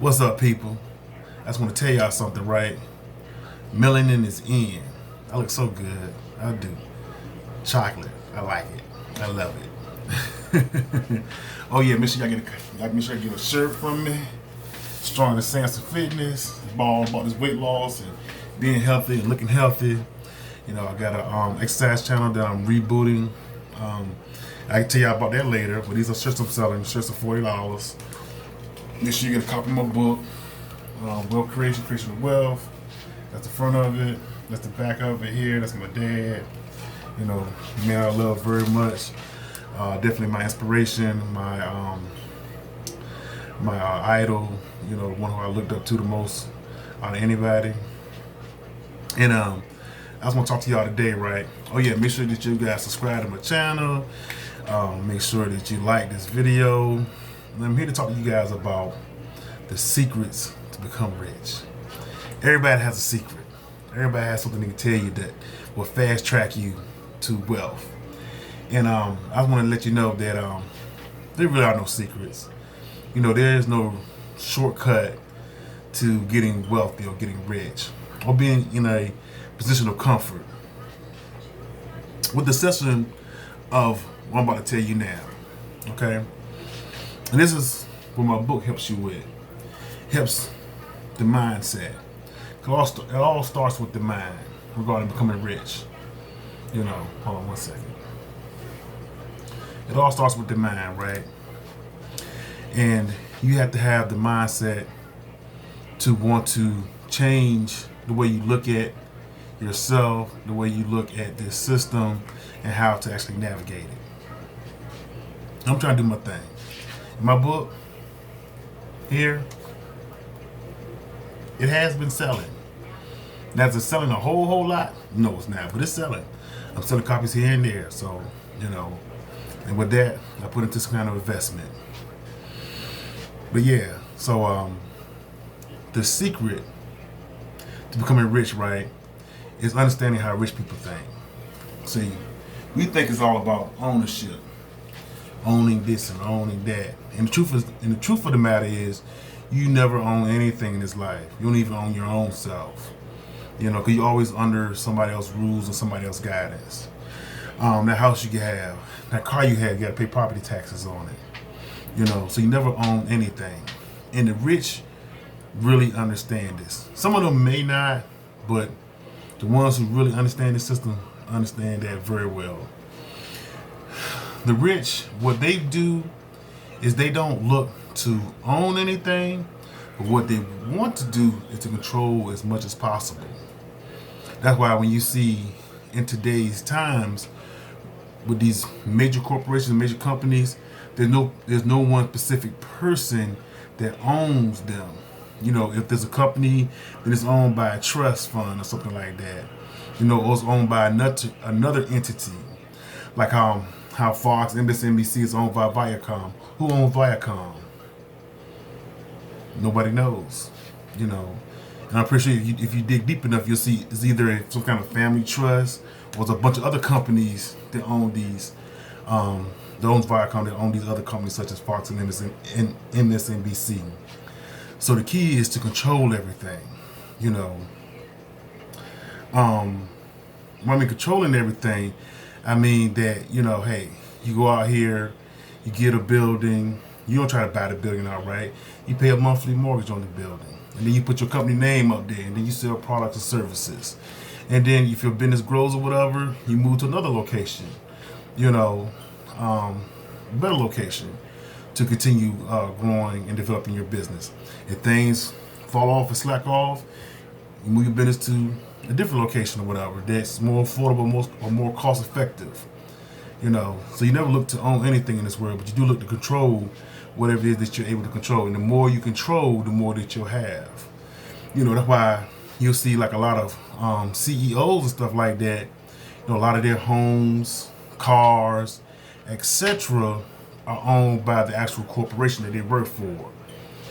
What's up, people? I just want to tell y'all something, right? Melanin is in. I look so good. I do. Chocolate. I like it. I love it. Oh yeah, make sure make sure you get a shirt from me. Strong in the sense of fitness. Ball about this weight loss and being healthy and looking healthy. You know, I got a exercise channel that I'm rebooting. I can tell y'all about that later. But these are shirts I'm selling. Shirts are $40. Make sure you get a copy of my book. Wealth Creation of Wealth. That's the front of it. That's the back of it here. That's my dad. You know, man I love very much. Definitely my inspiration, my idol. You know, one who I looked up to the most out of anybody. And I just want to talk to y'all today, right? Oh yeah, make sure that you guys subscribe to my channel. Make sure that you like this video. I'm here to talk to you guys about the secrets to become rich. Everybody has a secret. Everybody has something they can tell you that will fast track you to wealth. And I want to let you know that there really are no secrets. You know, there is no shortcut to getting wealthy or getting rich or being in a position of comfort. With the exception of what I'm about to tell you now, okay? And this is what my book helps you with. Helps the mindset. It all starts with the mind regarding becoming rich. You know, hold on one second. It all starts with the mind, right? And you have to have the mindset to want to change the way you look at yourself, the way you look at this system, and how to actually navigate it. I'm trying to do my thing. In my book, here, it has been selling. Now, is it selling a whole lot? No, it's not, but it's selling. I'm selling copies here and there, so, you know, and with that, I put into some kind of investment. But yeah, so the secret to becoming rich, right, is understanding how rich people think. See, we think it's all about ownership, owning this and owning that. And the truth of the matter is, you never own anything in this life. You don't even own your own self. You know, because you're always under somebody else's rules and somebody else's guidance. That house you have, that car you have, you got to pay property taxes on it. You know, so you never own anything. And the rich really understand this. Some of them may not, but the ones who really understand the system understand that very well. The rich, what they do is they don't look to own anything, but what they want to do is to control as much as possible. That's why when you see in today's times with these major corporations, major companies, there's no one specific person that owns them. You know, if there's a company that is owned by a trust fund or something like that, you know, or it's owned by another entity, like how Fox, MSNBC is owned by Viacom. Who owns Viacom? Nobody knows, you know. And I'm pretty sure if you dig deep enough, you'll see it's either some kind of family trust or it's a bunch of other companies that own these. That owns Viacom, that own these other companies such as Fox and MSNBC. So the key is to control everything, you know. When I mean controlling everything, I mean that, you know, hey, you go out here, you get a building, you don't try to buy the building outright. You pay a monthly mortgage on the building. And then you put your company name up there, and then you sell products and services. And then if your business grows or whatever, you move to another location, you know, better location to continue growing and developing your business. If things fall off or slack off, you move your business to a different location or whatever that's more affordable, or more cost effective. You know, so you never look to own anything in this world, but you do look to control whatever it is that you're able to control. And the more you control, the more that you'll have. You know, that's why you'll see like a lot of CEOs and stuff like that. You know, a lot of their homes, cars, etc. are owned by the actual corporation that they work for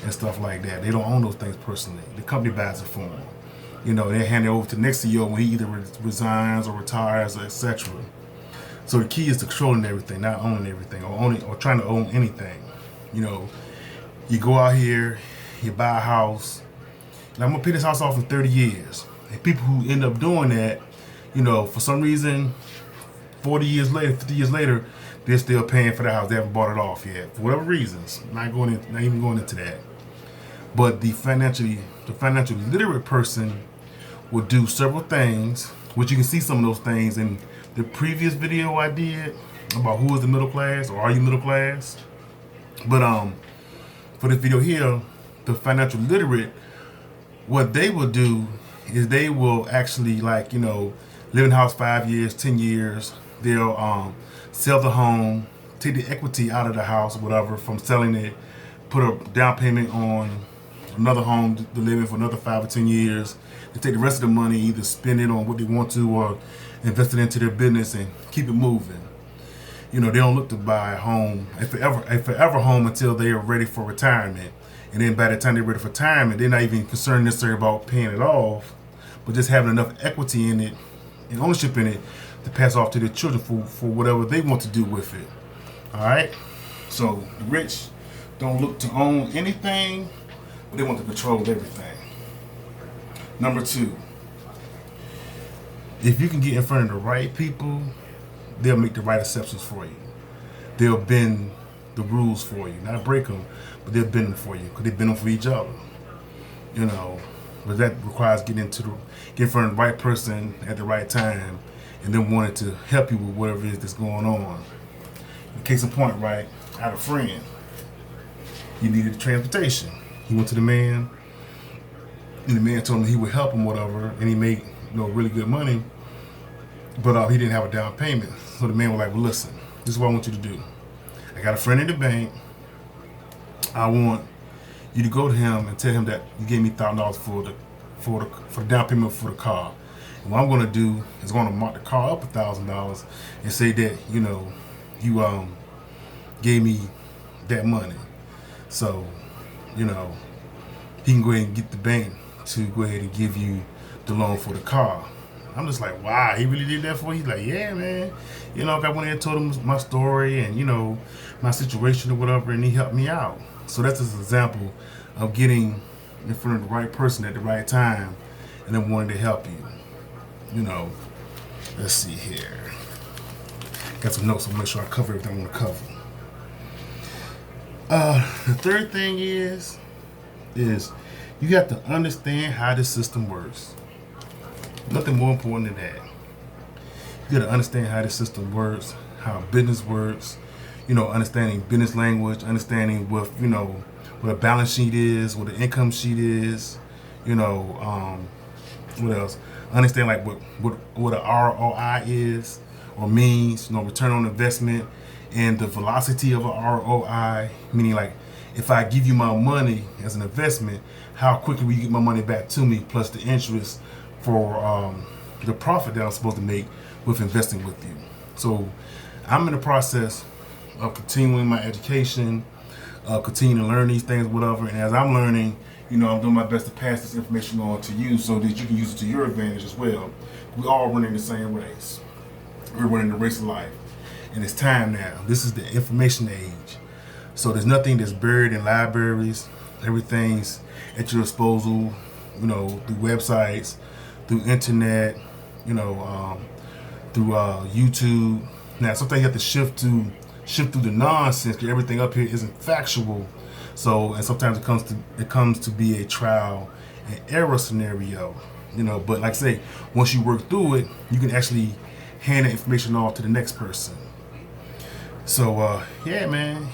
and stuff like that. They don't own those things personally. The company buys it for them. You know, they hand it over to the next CEO when he either resigns or retires, or etc. So the key is to controlling everything, not owning everything, or trying to own anything. You know, you go out here, you buy a house. And I'm gonna pay this house off in 30 years. And people who end up doing that, for some reason, 40 years later, 50 years later, they're still paying for the house. They haven't bought it off yet, for whatever reasons. Not even going into that. But the financially literate person will do several things, which you can see some of those things in the previous video I did about who is the middle class or are you middle class. But for this video here, the financial literate, what they will do is they will actually live in the house 5 years, 10 years. They'll sell the home, take the equity out of the house or whatever from selling it, put a down payment on another home to live in for another 5 or 10 years. They take the rest of the money, either spend it on what they want to or invest it into their business and keep it moving. They don't look to buy a home, a forever home until they are ready for retirement. And then by the time they're ready for retirement, they're not even concerned necessarily about paying it off, but just having enough equity in it and ownership in it to pass off to their children for whatever they want to do with it. All right? So the rich don't look to own anything, but they want to control everything. Number 2, if you can get in front of the right people, they'll make the right exceptions for you. They'll bend the rules for you, not break them, but they'll bend them for you because they bend them for each other. But that requires get in front of the right person at the right time, and then wanting to help you with whatever it is that's going on. In case in point, right? I had a friend. He needed transportation. He went to the man, and the man told him he would help him, whatever, and he made really good money, but he didn't have a down payment. So the man was like, well, listen, this is what I want you to do. I got a friend in the bank. I want you to go to him and tell him that you gave me $1,000 for the down payment for the car. And what I'm going to do is going to mark the car up $1,000 and say that you gave me that money. So he can go ahead and get the bank to go ahead and give you the loan for the car. I'm just like, wow, he really did that for you? He's like, yeah, man. I went in and told him my story and, my situation or whatever, and he helped me out. So that's just an example of getting in front of the right person at the right time and then wanting to help you. Let's see here. Got some notes, so I'll make sure I cover everything I want to cover. The third thing is you have to understand how the system works. Nothing more important than that. You got to understand how the system works, how business works, understanding business language, understanding what a balance sheet is, what an income sheet is, what else? Understand what an ROI is or means, return on investment, and the velocity of an ROI, meaning if I give you my money as an investment, how quickly will you get my money back to me plus the interest for the profit that I'm supposed to make with investing with you. So I'm in the process of continuing my education, continuing to learn these things, whatever. And as I'm learning, I'm doing my best to pass this information on to you so that you can use it to your advantage as well. We're all running the same race. We're running the race of life. And it's time now. This is the information age. So there's nothing that's buried in libraries. Everything's at your disposal, through websites, through internet, through YouTube. Now, sometimes you have to shift through the nonsense because everything up here isn't factual. So, and sometimes it comes to be a trial and error scenario, But like I say, once you work through it, you can actually hand the information off to the next person. So, yeah, man,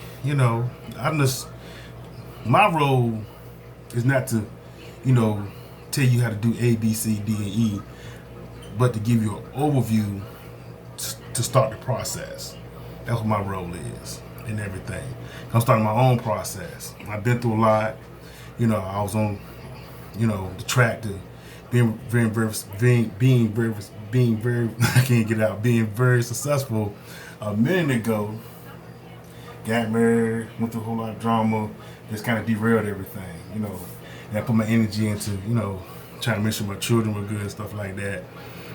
my role is not to, tell you how to do A, B, C, D, and E, but to give you an overview to start the process. That's what my role is and everything. I'm starting my own process. I've been through a lot. I was on, the track to being very successful a minute ago. Got married, went through a whole lot of drama, just kind of derailed everything, And I put my energy into, trying to make sure my children were good and stuff like that,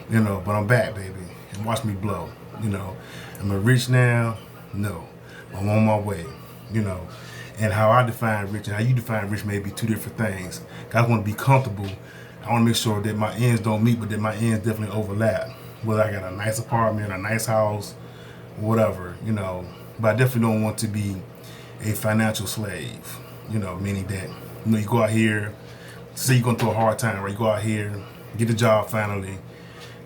But I'm back, baby, and watch me blow, Am I rich now? No. I'm on my way, And how I define rich and how you define rich may be two different things. I want to be comfortable. I want to make sure that my ends don't meet, but that my ends definitely overlap. Whether I got a nice apartment, a nice house, whatever, you know. But I definitely don't want to be a financial slave, you know, meaning that, you know, you go out here, say you're going through a hard time, right? You go out here, get a job finally,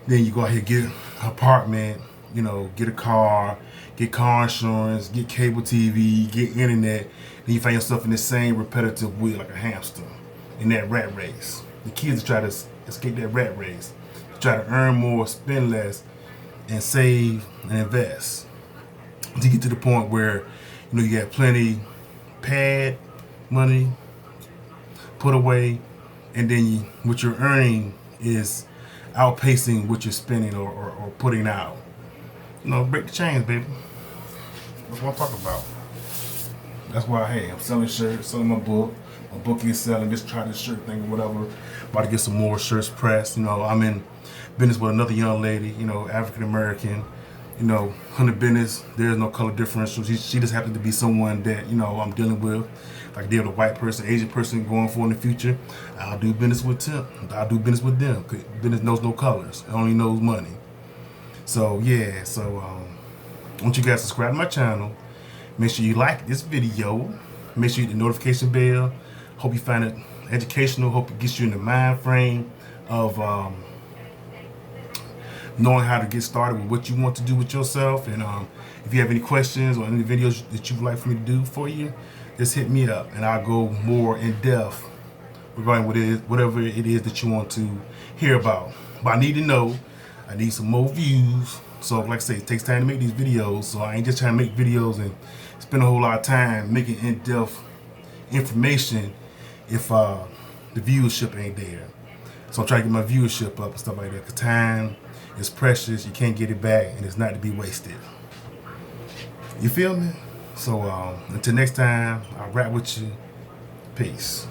then you go out here, get an apartment, you know, get a car insurance, get cable TV, get internet, then you find yourself in the same repetitive wheel like a hamster in that rat race. The kids try to escape that rat race, try to earn more, spend less, and save and invest. To get to the point where, you know, you got plenty pad money put away, and then what you're earning is outpacing what you're spending or putting out. You know, break the chains, baby. That's what I'm talking about. That's why, hey, I'm selling shirts, selling my book. My book is selling, just try this shirt thing or whatever. About to get some more shirts pressed. You know, I'm in business with another young lady, you know, African American. You know, 100 business, there's no color differential. She just happens to be someone that, you know, I'm dealing with. Like deal with a white person, Asian person going for in the future, I'll do business with them. I'll do business with them. Business knows no colors. It only knows money. So, yeah. So, I want you guys to subscribe to my channel. Make sure you like this video. Make sure you hit the notification bell. Hope you find it educational. Hope it gets you in the mind frame of knowing how to get started with what you want to do with yourself. And if you have any questions or any videos that you would like for me to do for you, just hit me up and I'll go more in depth regarding whatever it is that you want to hear about. But I need to know, I need some more views. So like I say, it takes time to make these videos. So I ain't just trying to make videos and spend a whole lot of time making in-depth information if the viewership ain't there. So I'm trying to get my viewership up and stuff like that. Because time is precious, you can't get it back, and it's not to be wasted. You feel me? So until next time, I'll rap with you. Peace.